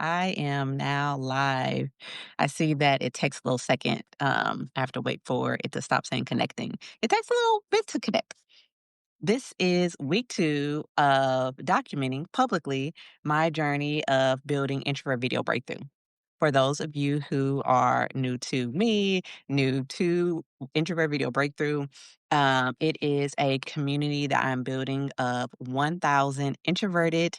I am now live. I see that it takes a little second. I have to wait for it to stop saying connecting. It takes a little bit to connect. This is week 2 of documenting publicly my journey of building introvert video breakthrough. For those of you who are new to me, new to Introvert Video Breakthrough, it is a community that I'm building of 1,000 introverted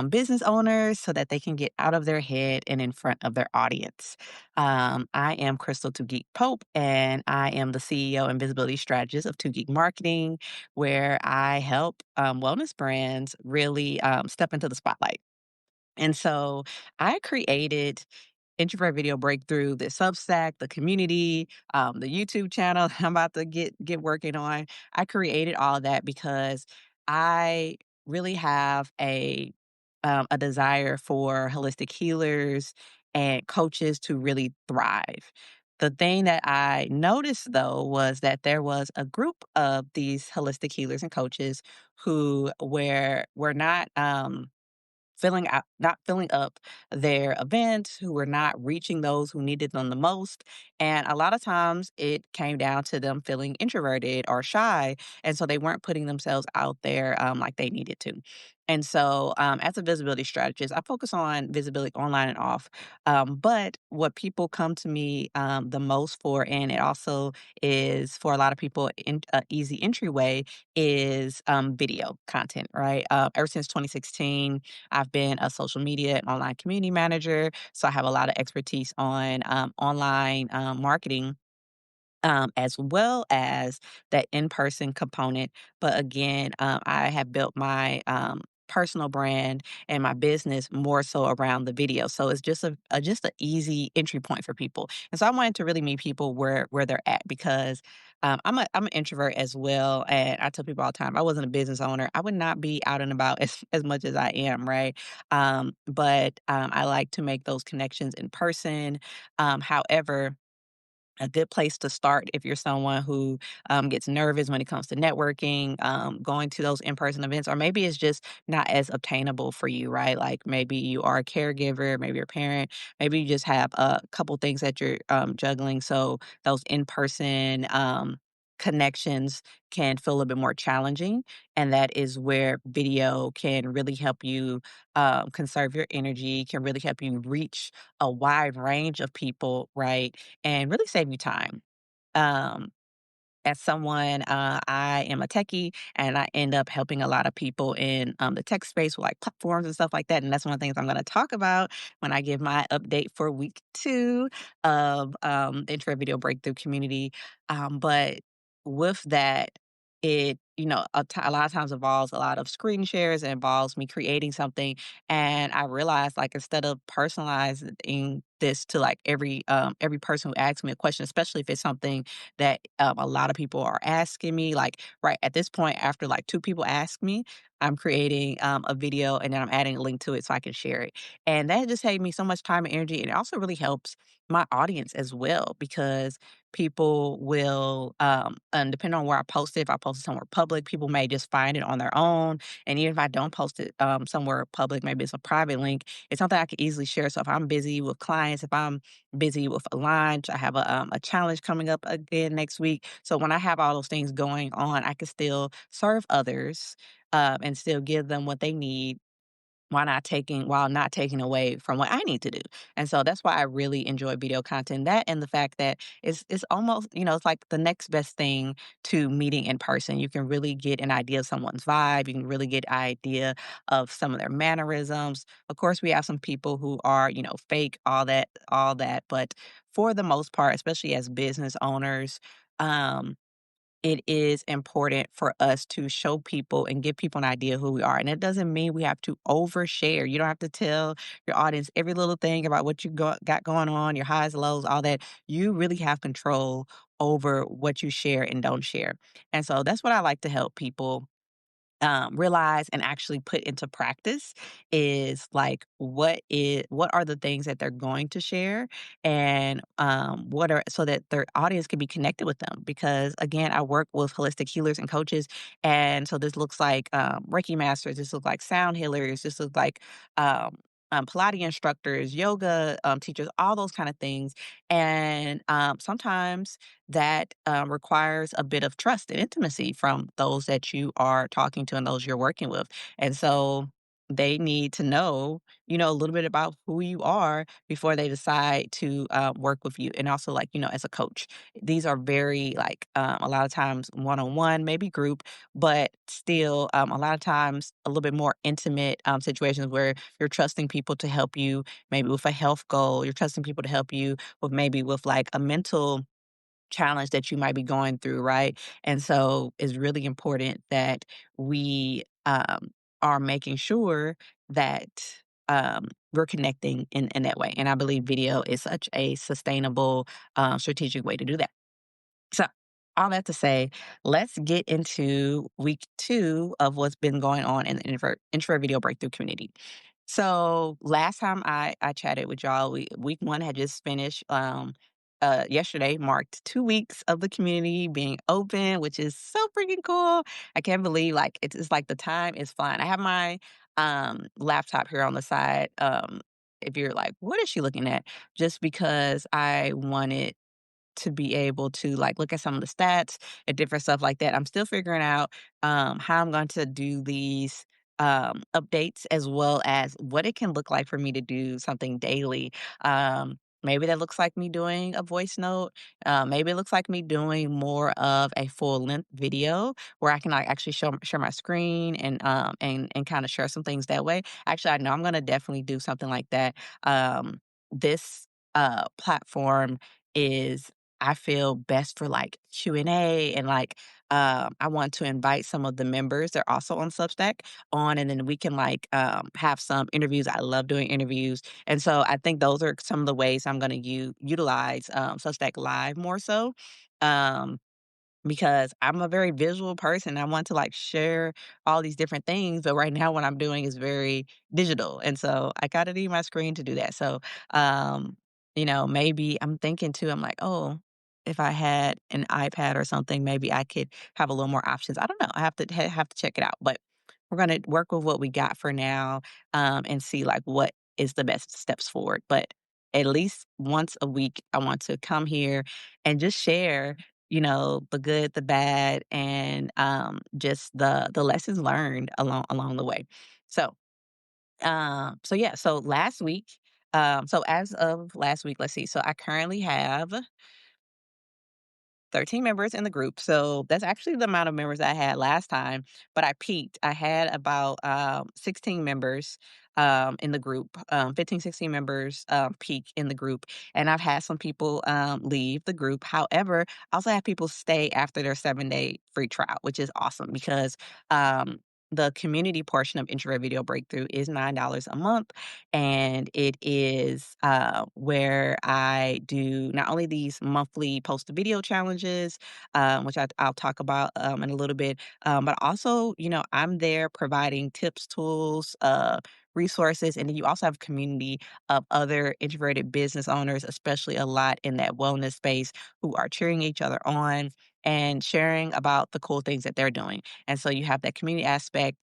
business owners so that they can get out of their head and in front of their audience. I am Crystal Two Geek Pope, and I am the CEO and visibility strategist of Two Geek Marketing, where I help wellness brands really step into the spotlight. And so I created Introvert Video Breakthrough, the Substack, the community, the YouTube channel I'm about to get working on. I created all of that because I really have a desire for holistic healers and coaches to really thrive. The thing that I noticed though was that there was a group of these holistic healers and coaches who were not not filling up their events, who were not reaching those who needed them the most. And a lot of times it came down to them feeling introverted or shy. And so they weren't putting themselves out there like they needed to. And so, as a visibility strategist, I focus on visibility online and off. But what people come to me the most for, and it also is for a lot of people in easy entryway, is video content, right? Ever since 2016, I've been a social media and online community manager, so I have a lot of expertise on online marketing, as well as that in-person component. But again, I have built my personal brand and my business more so around the video. So it's just an easy entry point for people. And so I wanted to really meet people where they're at because I'm an introvert as well. And I tell people all the time, I wasn't a business owner, I would not be out and about as much as I am, right? But I like to make those connections in person. However, a good place to start if you're someone who gets nervous when it comes to networking, going to those in-person events, or maybe it's just not as obtainable for you, right? Like maybe you are a caregiver, maybe you're a parent, maybe you just have a couple things that you're juggling. So those in-person connections can feel a little bit more challenging. And that is where video can really help you conserve your energy, can really help you reach a wide range of people, right? And really save you time. Um, as someone, I am a techie and I end up helping a lot of people in the tech space with like platforms and stuff like that. And that's one of the things I'm going to talk about when I give my update for week 2 of the Intro Video Breakthrough community. But with that, a lot of times involves a lot of screen shares. It involves me creating something. And I realized like instead of personalizing this to like every person who asks me a question, especially if it's something that a lot of people are asking me. Like right at this point, after like 2 people ask me, I'm creating a video and then I'm adding a link to it so I can share it. And that just saved me so much time and energy. And it also really helps my audience as well because people will, and depending on where I post it, if I post it somewhere public, people may just find it on their own. And even if I don't post it somewhere public, maybe it's a private link, it's something I can easily share. So if I'm busy with clients, if I'm busy with a launch. I have a challenge coming up again next week. So when I have all those things going on, I can still serve others and still give them what they need while not taking away from what I need to do. And so that's why I really enjoy video content. That and the fact that it's almost, it's like the next best thing to meeting in person. You can really get an idea of someone's vibe. You can really get an idea of some of their mannerisms. Of course, we have some people who are, fake, all that. But for the most part, especially as business owners, um, it is important for us to show people and give people an idea who we are. And it doesn't mean we have to overshare. You don't have to tell your audience every little thing about what got going on, your highs, lows, all that. You really have control over what you share and don't share. And so that's what I like to help people realize and actually put into practice is like what are the things that they're going to share and what are so that their audience can be connected with them because again I work with holistic healers and coaches and so this looks like Reiki masters, this looks like sound healers, this looks like Pilates instructors, yoga teachers, all those kind of things. And sometimes that requires a bit of trust and intimacy from those that you are talking to and those you're working with. And so they need to know, a little bit about who you are before they decide to work with you. And also, like, as a coach, these are very, like, a lot of times one on one, maybe group, but still a lot of times a little bit more intimate situations where you're trusting people to help you maybe with a health goal. You're trusting people to help you with maybe with like a mental challenge that you might be going through, right? And so it's really important that we are making sure that we're connecting in that way. And I believe video is such a sustainable, strategic way to do that. So, all that to say, let's get into week 2 of what's been going on in the introvert video breakthrough community. So, last time I chatted with y'all, week 1 had just finished. Yesterday marked 2 weeks of the community being open, which is so freaking cool. I can't believe, like, it's like the time is flying. I have my laptop here on the side. If you're like, what is she looking at? Just because I wanted to be able to, like, look at some of the stats and different stuff like that. I'm still figuring out, how I'm going to do these, updates, as well as what it can look like for me to do something daily. Maybe that looks like me doing a voice note. Maybe it looks like me doing more of a full length video where I can, like, actually share my screen and kinda share some things that way. Actually, I know I'm gonna definitely do something like that. This, platform is, I feel, best for, like, Q&A and, like, I want to invite some of the members, they're also on Substack, on, and then we can, like, have some interviews. I love doing interviews, and so I think those are some of the ways I'm gonna utilize, Substack Live more so, um because I'm a very visual person. I want to, like, share all these different things, but right now what I'm doing is very digital, and so I gotta need my screen to do that. So, um, maybe I'm thinking too, I'm like, "Oh, if I had an iPad or something, maybe I could have a little more options." I don't know. I have to check it out, but we're gonna work with what we got for now, and see, like, what is the best steps forward. But at least once a week, I want to come here and just share, the good, the bad, and just the lessons learned along the way. So, so yeah, so last week, so as of last week, let's see. So I currently have 13 members in the group. So that's actually the amount of members I had last time, but I peaked. I had about 16 members in the group, 15, 16 members peak in the group. And I've had some people leave the group. However, I also have people stay after their 7-day free trial, which is awesome because um, the community portion of Introvert Video Breakthrough is $9 a month. And it is where I do not only these monthly post video challenges, which I'll talk about in a little bit, but also, I'm there providing tips, tools, resources, and then you also have a community of other introverted business owners, especially a lot in that wellness space, who are cheering each other on and sharing about the cool things that they're doing. And so you have that community aspect,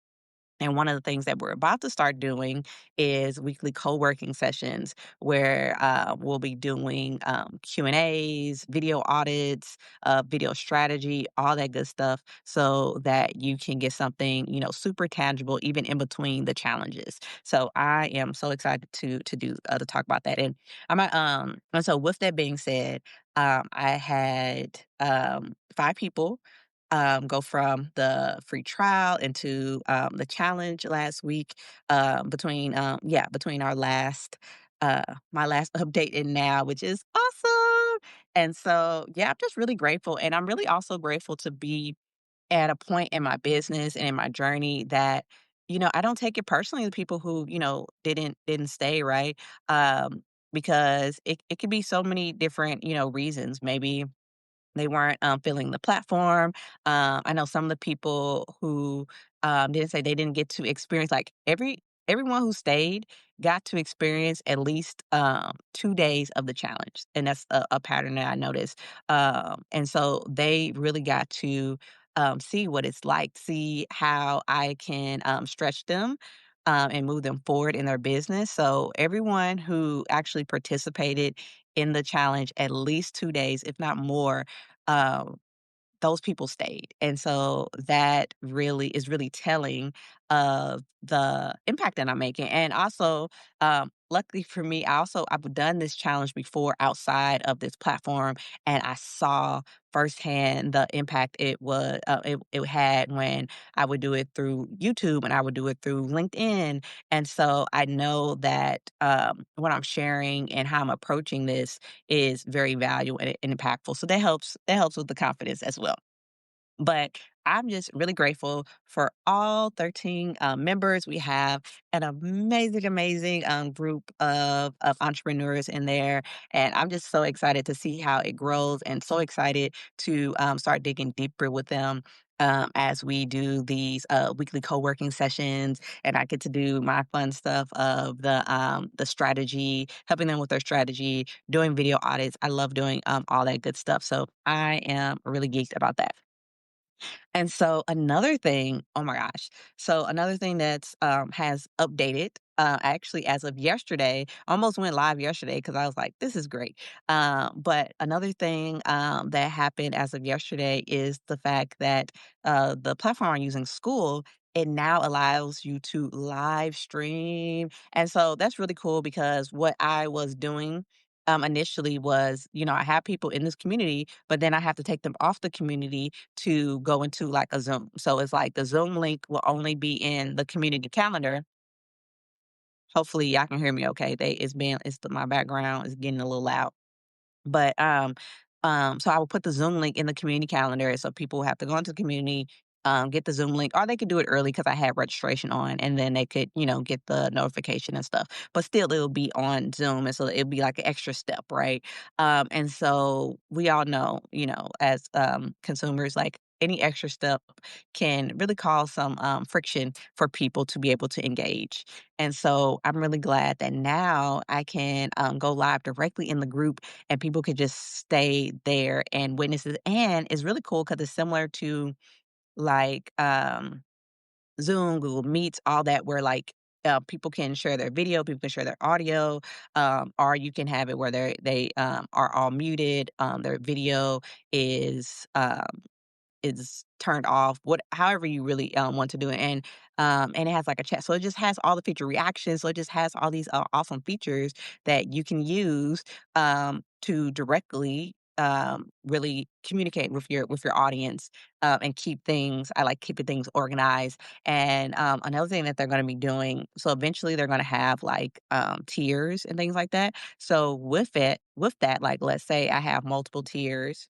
and one of the things that we're about to start doing is weekly co-working sessions where we'll be doing Q&As, video audits, video strategy, all that good stuff, so that you can get something, super tangible, even in between the challenges. So I am so excited to talk about that. And so with that being said, I had 5 people go from the free trial into the challenge last week, between our last my last update and now, which is awesome. And so, yeah, I'm just really grateful, and I'm really also grateful to be at a point in my business and in my journey that, I don't take it personally, the people who, didn't stay, right? Because it could be so many different, reasons. Maybe they weren't, feeling the platform. I know some of the people who, didn't say, they didn't get to experience, like, everyone who stayed got to experience at least, 2 days of the challenge, and that's a pattern that I noticed. And so they really got to, see what it's like, see how I can, stretch them, and move them forward in their business. So everyone who actually participated in the challenge at least 2 days, if not more, um, those people stayed. And so that really is really telling of the impact that I'm making. And also, luckily for me, I've done this challenge before outside of this platform, and I saw firsthand the impact it had when I would do it through YouTube and I would do it through LinkedIn. And so I know that what I'm sharing and how I'm approaching this is very valuable and impactful. So that helps with the confidence as well. But I'm just really grateful for all 13 members. We have an amazing, amazing group of entrepreneurs in there. And I'm just so excited to see how it grows and so excited to start digging deeper with them. As we do these weekly co-working sessions, and I get to do my fun stuff of the strategy, helping them with their strategy, doing video audits. I love doing all that good stuff. So I am really geeked about that. And so another thing, oh my gosh. So another thing that's has updated actually as of yesterday, almost went live yesterday because I was like, this is great. But another thing that happened as of yesterday is the fact that the platform I'm using, School, it now allows you to live stream. And so that's really cool because what I was doing initially was, I have people in this community, but then I have to take them off the community to go into like a Zoom. So it's like the Zoom link will only be in the community calendar. Hopefully y'all can hear me okay. My background is getting a little loud. But, so I will put the Zoom link in the community calendar, so people have to go into the community, get the Zoom link, or they could do it early because I had registration on, and then they could, get the notification and stuff. But still, it'll be on Zoom, and so it'll be like an extra step, right? And so we all know, as consumers, like any extra step can really cause some friction for people to be able to engage. And so I'm really glad that now I can go live directly in the group and people could just stay there and witness it. And it's really cool because it's similar to like Zoom, Google Meets, all that, where like people can share their video, people can share their audio, or you can have it where they are all muted. Their video is is turned off, however you really want to do it. And it has like a chat. So it just has all the feature reactions. So it just has all these awesome features that you can use to directly really communicate with your audience and keep things. I like keeping things organized. And another thing that they're going to be doing. So eventually they're going to have like tiers and things like that. So with that, like let's say I have multiple tiers,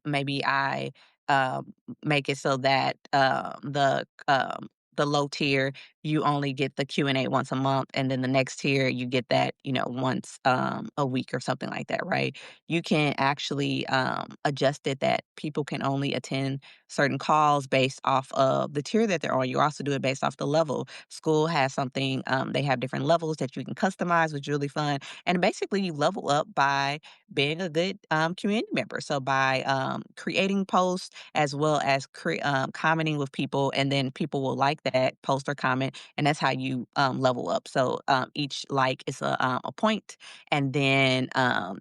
maybe I make it so that the low tier, you only get the Q&A once a month, and then the next tier you get that, once a week or something like that, right? You can actually adjust it that people can only attend certain calls based off of the tier that they're on. You also do it based off the level. School has something, they have different levels that you can customize, which is really fun. And basically you level up by being a good community member. So by creating posts as well as commenting with people, and then people will like that post or comment, and that's how you level up. So each like is a point, and then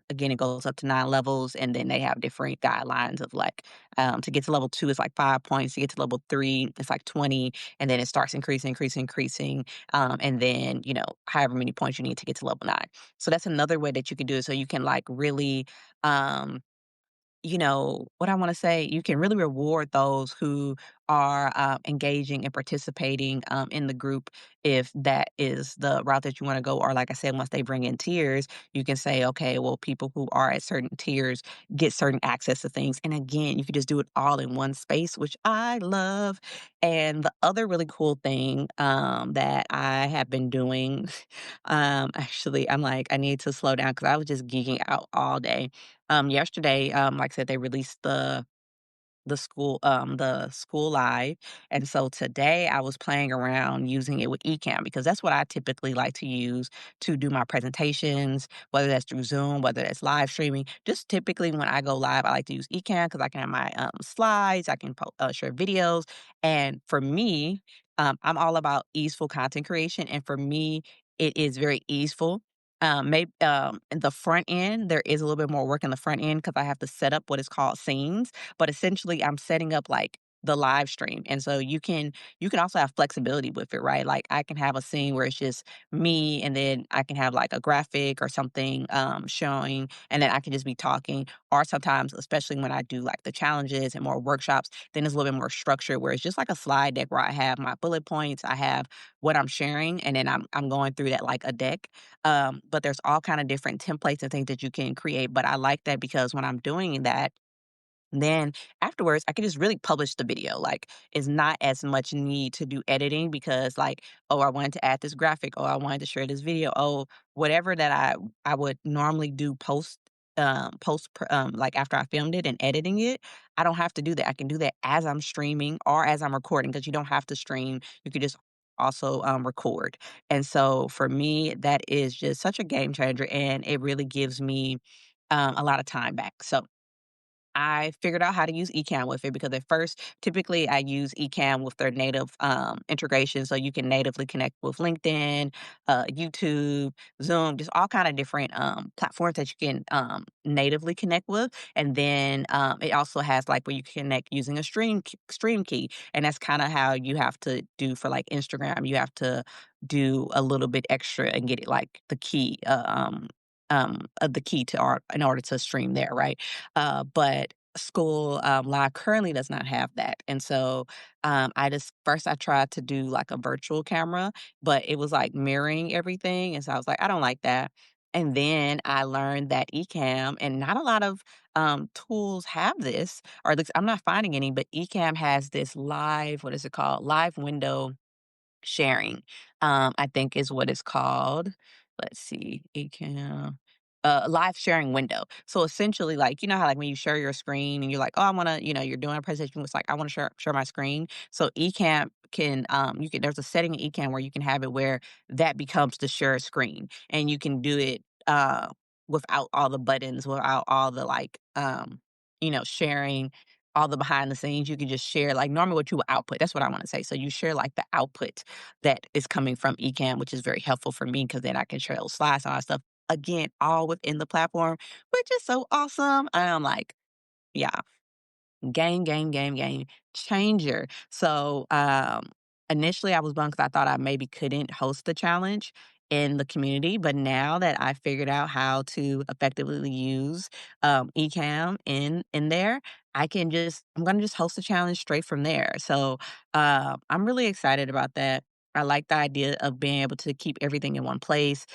again it goes up to 9 levels, and then they have different guidelines of like to get to level 2 is like 5 points, to get to level 3 it's like 20, and then it starts increasing, increasing, increasing, and then however many points you need to get to level 9. So that's another way that you can do it. So you can like really, um, what I want to say, you can really reward those who are engaging and participating in the group if that is the route that you want to go. Or, like I said, once they bring in tiers, you can say, okay, well, people who are at certain tiers get certain access to things. And again, you can just do it all in one space, which I love. And the other really cool thing that I have been doing, actually, I'm like, I need to slow down because I was just geeking out all day. Yesterday, like I said, they released the school live. And so today I was playing around using it with eCam because that's what I typically like to use to do my presentations, whether that's through Zoom, whether that's live streaming. Just typically when I go live, I like to use eCam because I can have my slides, I can share videos. And for me, I'm all about easeful content creation, and for me, it is very easeful. Maybe in the front end, there is a little bit more work in the front end because I have to set up what is called scenes. But essentially, I'm setting up like the live stream, and so you can also have flexibility with it, right? Like I can have a scene where it's just me, and then I can have like a graphic or something showing, and then I can just be talking. Or sometimes, especially when I do like the challenges and more workshops, then it's a little bit more structured where it's just like a slide deck where I have my bullet points, I have what I'm sharing, and then I'm going through that like a deck. But there's all kind of different templates and things that you can create. But I like that because when I'm doing that, then afterwards, I can just really publish the video. Like, it's not as much need to do editing because, like, oh, I wanted to add this graphic. Oh, I wanted to share this video. Oh, whatever that I would normally do like after I filmed it and editing it, I don't have to do that. I can do that as I'm streaming or as I'm recording because you don't have to stream. You could just also record. And so for me, that is just such a game changer, and it really gives me a lot of time back. So I figured out how to use Ecamm with it because at first, typically I use Ecamm with their native integration, so you can natively connect with LinkedIn, YouTube, Zoom, just all kind of different platforms that you can natively connect with. And then it also has like where you can connect using a stream key, and that's kind of how you have to do for like Instagram. You have to do a little bit extra and get it like the key. Of the key to art in order to stream there, right? But School Live currently does not have that. And so I just first I tried to do like a virtual camera, but it was like mirroring everything. And so I was like, I don't like that. And then I learned that Ecamm and not a lot of tools have this, or at least I'm not finding any, but Ecamm has this live, what is it called? Live window sharing, I think is what it's called. Let's see, it can live sharing window. So essentially, like, you know how like when you share your screen and you're like, oh, I wanna, you're doing a presentation, it's like, I wanna share my screen. So Ecamm can you can there's a setting in Ecamm where you can have it where that becomes the share screen. And you can do it without all the buttons, without all the like sharing all the behind the scenes. You can just share like normally what you would output. That's what I want to say. So you share like the output that is coming from Ecamm, which is very helpful for me because then I can share those slides and all that stuff. Again, all within the platform, which is so awesome. And I'm like, yeah, game changer. So, initially I was bummed because I thought I maybe couldn't host the challenge in the community, but now that I figured out how to effectively use, Ecamm in there, I'm gonna just host the challenge straight from there. So, I'm really excited about that. I like the idea of being able to keep everything in one place,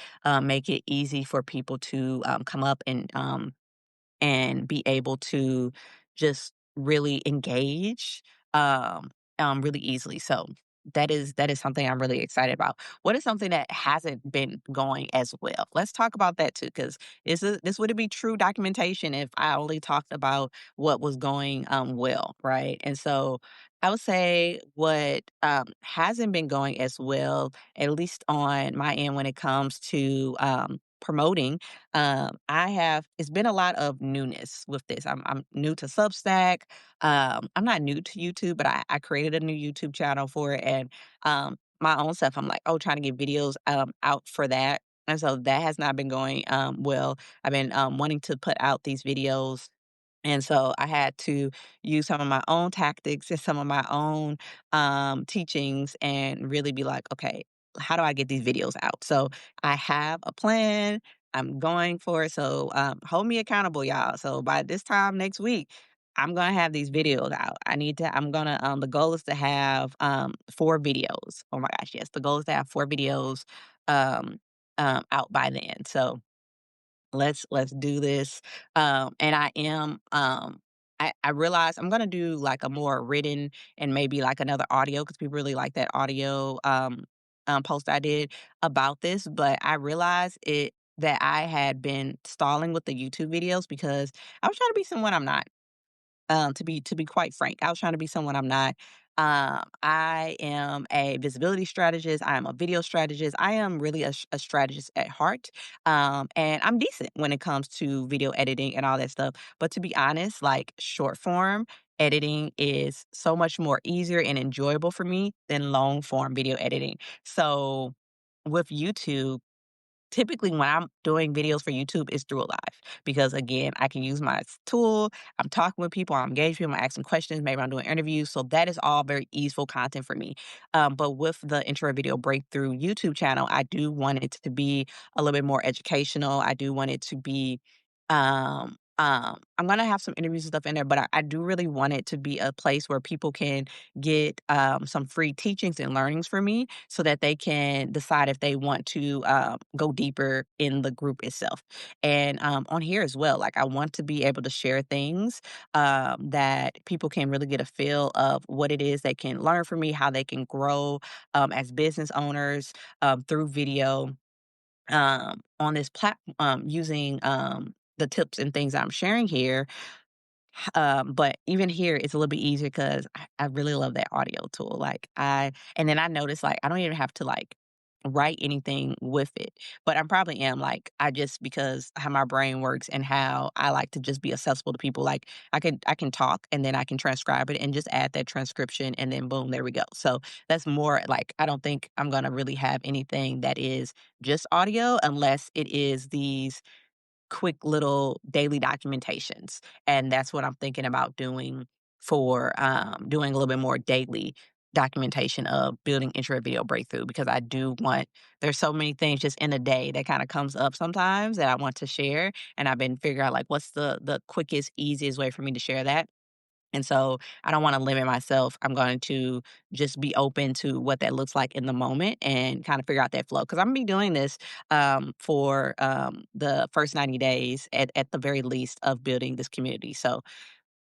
make it easy for people to, come up and be able to just really engage really easily. So that is something I'm really excited about. What is something that hasn't been going as well? Let's talk about that too, because this wouldn't be true documentation if I only talked about what was going well, right? And so I would say what hasn't been going as well, at least on my end when it comes to promoting I have it's been a lot of newness with this. I'm new to Substack. I'm not new to YouTube, but I created a new YouTube channel for it and my own stuff. I'm like, oh, trying to get videos out for that. And so that has not been going well. I've been wanting to put out these videos and so I had to use some of my own tactics and some of my own teachings and really be like, okay, how do I get these videos out? So I have a plan. I'm going for it. So hold me accountable, y'all. So by this time next week, I'm gonna have these videos out. The goal is to have 4 videos. Oh my gosh, yes. The goal is to have 4 videos um out by then. So let's do this. And I am I realize I'm gonna do like a more written and maybe like another audio because people really like that audio post I did about this. But I realized it that I had been stalling with the YouTube videos because I was trying to be someone I'm not. To be quite frank, I was trying to be someone I'm not. I am a visibility strategist. I am a video strategist. I am really a strategist at heart. And I'm decent when it comes to video editing and all that stuff. But to be honest, like short form editing is so much more easier and enjoyable for me than long form video editing. So with YouTube, typically when I'm doing videos for YouTube, it's through a live because again, I can use my tool. I'm talking with people, I'm engaging people, I'm asking questions, maybe I'm doing interviews. So that is all very easeful content for me. But with the intro video breakthrough YouTube channel, I do want it to be a little bit more educational. I do want it to be I'm gonna have some interviews and stuff in there, but I do really want it to be a place where people can get some free teachings and learnings for me so that they can decide if they want to go deeper in the group itself. And on here as well, like I want to be able to share things that people can really get a feel of what it is they can learn from me, how they can grow as business owners through video on this platform using the tips and things I'm sharing here. But even here, it's a little bit easier because I really love that audio tool. And then I noticed like I don't even have to like write anything with it, but I probably am like I just because how my brain works and how I like to just be accessible to people. Like I can talk and then I can transcribe it and just add that transcription and then boom, there we go. So that's more like I don't think I'm gonna really have anything that is just audio unless it is these quick little daily documentations, and that's what I'm thinking about doing for, doing a little bit more daily documentation of building intro video breakthrough because I do want there's so many things just in a day that kinda comes up sometimes that I want to share, and I've been figuring out, like, what's the quickest, easiest way for me to share that. And so I don't want to limit myself. I'm going to just be open to what that looks like in the moment and kind of figure out that flow. Because I'm gonna be doing this for the first 90 days at the very least of building this community. So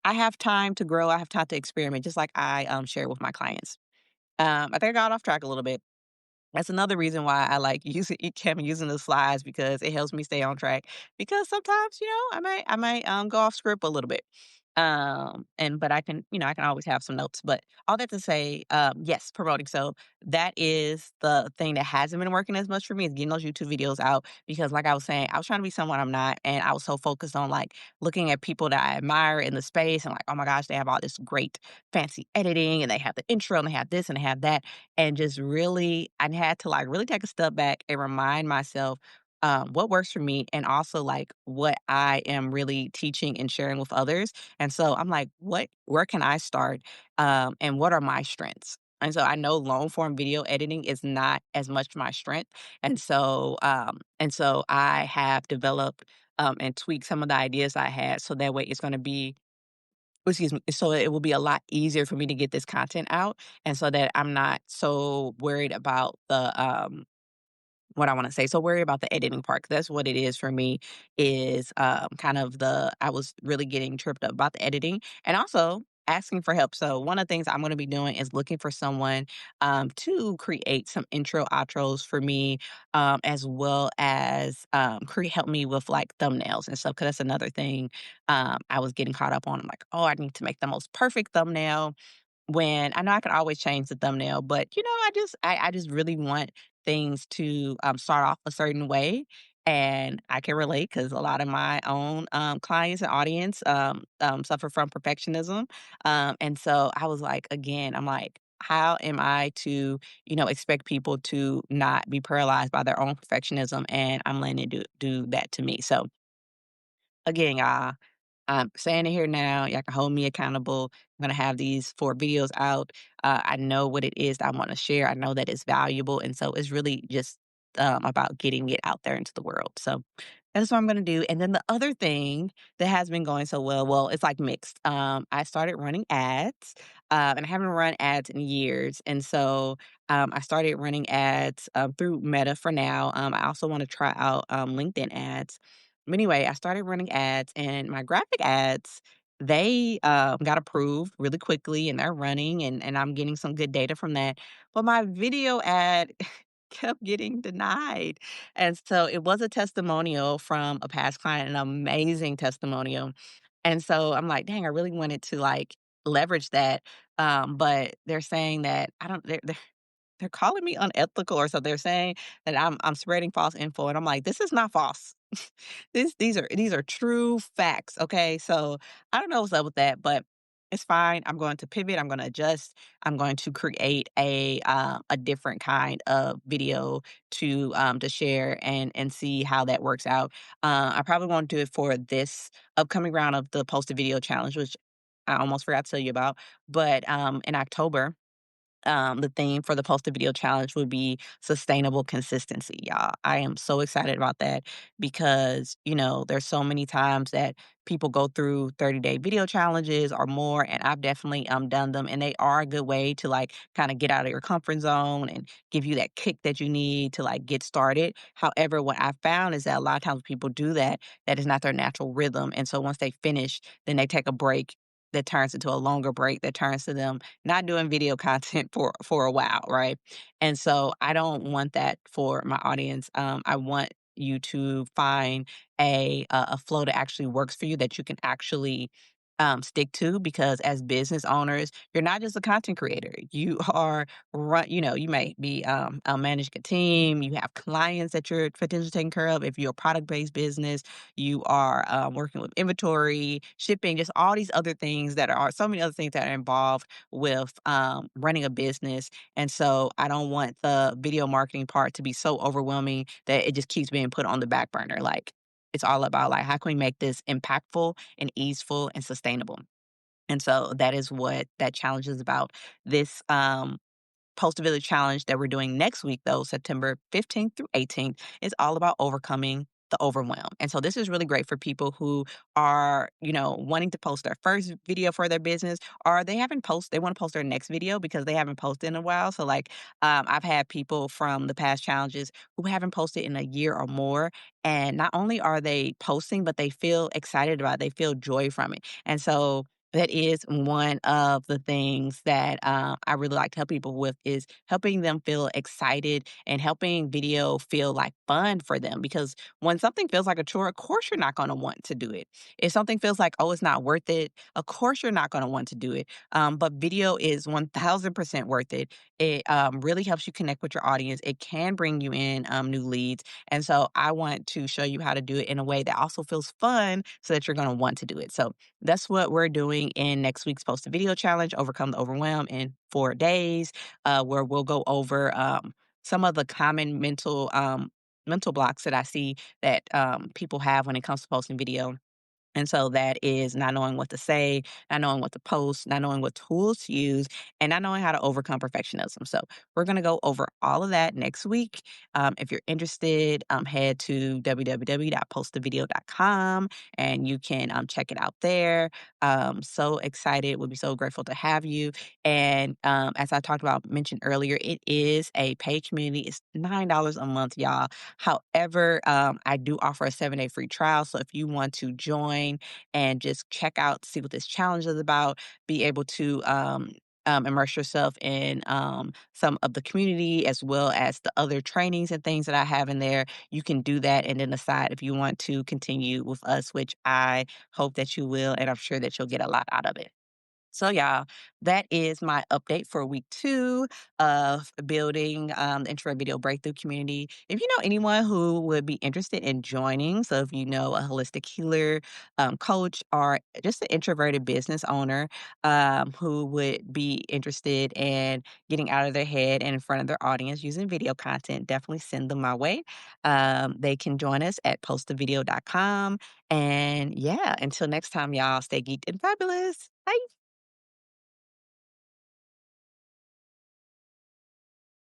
I have time to grow. I have time to experiment, just like I share with my clients. I think I got off track a little bit. That's another reason why I like using kept using the slides because it helps me stay on track. Because sometimes, I might go off script a little bit. And but I can, I can always have some notes. But all that to say, yes, promoting. So that is the thing that hasn't been working as much for me is getting those YouTube videos out because like I was saying, I was trying to be someone I'm not. And I was so focused on like looking at people that I admire in the space and like, oh my gosh, they have all this great fancy editing and they have the intro and they have this and they have that and just really I had to, like, really take a step back and remind myself, what works for me and also, like, what I am really teaching and sharing with others, and so I'm like, where can I start, and what are my strengths? And so I know long form video editing is not as much my strength, and so I have developed, and tweaked some of the ideas I had so that way it's gonna be excuse me, so it will be a lot easier for me to get this content out, and so that I'm not so worried about what I wanna say, so worry about the editing part, 'cause that's what it is for me, is, kind of I was really getting tripped up about the editing, and also asking for help, so one of the things I'm gonna be doing is looking for someone, to create some intro, outros for me, as well as, help me with, like, thumbnails and stuff, 'cause that's another thing, I was getting caught up on, I'm like, "Oh, I need to make the most perfect thumbnail," when I know I can always change the thumbnail, but, I just really want things to, start off a certain way, and I can relate because a lot of my own, clients and audience, suffer from perfectionism, and so I was like, again, I'm like, "How am I to, expect people to not be paralyzed by their own perfectionism?" And I'm letting it do that to me, so, again, I'm saying it here now. Y'all can hold me accountable. I'm gonna have these 4 videos out. I know what it is that I want to share. I know that it's valuable, and so it's really just about getting it out there into the world. So that's what I'm gonna do. And then the other thing that has been going so well, it's like mixed. I started running ads, and I haven't run ads in years, and so I started running ads through Meta for now. I also want to try out LinkedIn ads. But anyway, I started running ads and my graphic ads, they got approved really quickly and they're running and I'm getting some good data from that. But my video ad kept getting denied. And so it was a testimonial from a past client, an amazing testimonial. And so I'm like, dang, I really wanted to like leverage that. But they're saying that I don't. They're calling me unethical or so they're saying that I'm spreading false info, and I'm like, "This is not false. These are true facts, okay?" So, I don't know what's up with that, but it's fine. I'm going to pivot, I'm gonna adjust, I'm going to create a different kind of video to share and see how that works out. I probably won't do it for this upcoming round of the posted video challenge, which I almost forgot to tell you about, but, in October the theme for the posted video challenge would be sustainable consistency, y'all. I am so excited about that because, there's so many times that people go through 30-day video challenges or more, and I've definitely done them, and they are a good way to like kind of get out of your comfort zone and give you that kick that you need to like get started. However, what I found is that a lot of times people do that, that is not their natural rhythm. And so once they finish, then they take a break that turns into a longer break that turns to them not doing video content for a while, right? And so I don't want that for my audience. I want you to find a flow that actually works for you that you can actually stick to because as business owners you're not just a content creator, you are you may be managing a team, you have clients that you're potentially taking care of. If you're a product-based business, you are working with inventory, shipping, just all these other things that are so many other things that are involved with running a business. And so I don't want the video marketing part to be so overwhelming that it just keeps being put on the back burner. Like it's all about like how can we make this impactful and easeful and sustainable. And so that is what that challenge is about. This Post a Village challenge that we're doing next week, though, September 15th through 18th, is all about overcoming the overwhelm. And so this is really great for people who are, wanting to post their first video for their business, or they want to post their next video because they haven't posted in a while. So like, I've had people from the past challenges who haven't posted in a year or more. And not only are they posting, but they feel excited about it. They feel joy from it. And so that is one of the things that I really like to help people with is helping them feel excited and helping video feel like fun for them. Because when something feels like a chore, of course you're not going to want to do it. If something feels like, oh, it's not worth it, of course you're not going to want to do it. But video is 1000% worth it. It really helps you connect with your audience. It can bring you in new leads. And so I want to show you how to do it in a way that also feels fun so that you're going to want to do it. So that's what we're doing in next week's Post a Video Challenge, Overcome the Overwhelm in 4 days, where we'll go over some of the common mental blocks that I see that people have when it comes to posting video. And so that is not knowing what to say, not knowing what to post, not knowing what tools to use, and not knowing how to overcome perfectionism. So we're going to go over all of that next week. If you're interested, head to www.postthevideo.com and you can check it out there. So excited. We'll be so grateful to have you. And as I mentioned earlier, it is a paid community. It's $9 a month, y'all. However, I do offer a 7-day free trial. So if you want to join and just check out, see what this challenge is about, be able to immerse yourself in some of the community as well as the other trainings and things that I have in there, you can do that and then decide if you want to continue with us, which I hope that you will. And I'm sure that you'll get a lot out of it. So, yeah, that is my update for week 2 of building the introvert video breakthrough community. If you know anyone who would be interested in joining, so if you know a holistic healer, coach, or just an introverted business owner who would be interested in getting out of their head and in front of their audience using video content, definitely send them my way. They can join us at postthevideo.com. And yeah, until next time, y'all, stay geeked and fabulous. Bye.